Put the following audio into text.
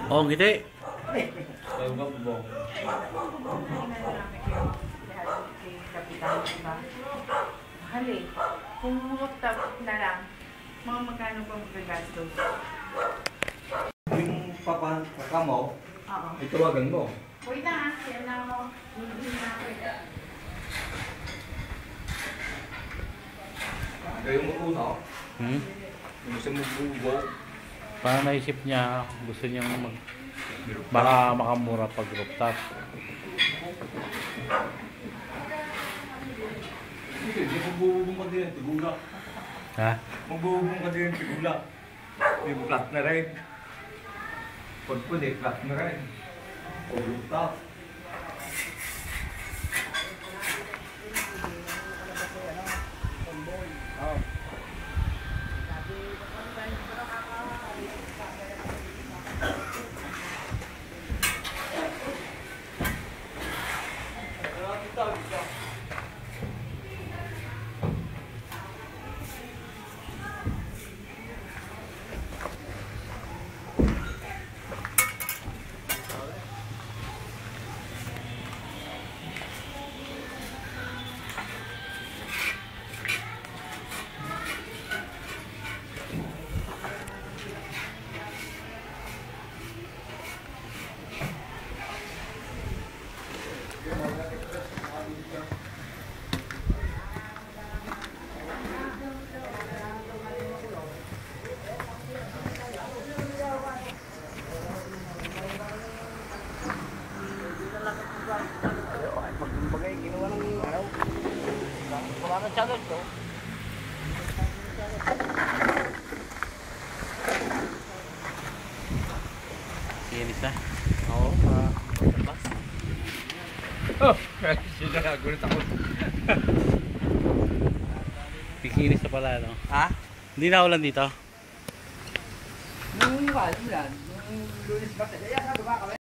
Oh, ngiti. Tayo ba po? Hali, kung rooftop na lang, mga magkano pa magagastos? Yung papa mo, Oo. itawagan mo. Wait na, yan na ako. Hindi na ako. Kayo mo una. Hmm? Gusto mo bugo. Parang naisip niya, gusto niya baka makamura pag rooftop. Hindi, magbubong ka din, tigula. Ha? Magbubong ka din, tigula. Yung flat na rin. Pag pwede, flat na rin. O rooftop. Wala kang channel to. Kinis na. Oo, labas. Oh, sila nagulat ako. Pikinis na pala, no? Ha? Hindi na ulan dito. Nung alam yan, nung lunes ba? Kaya sabi ba kami?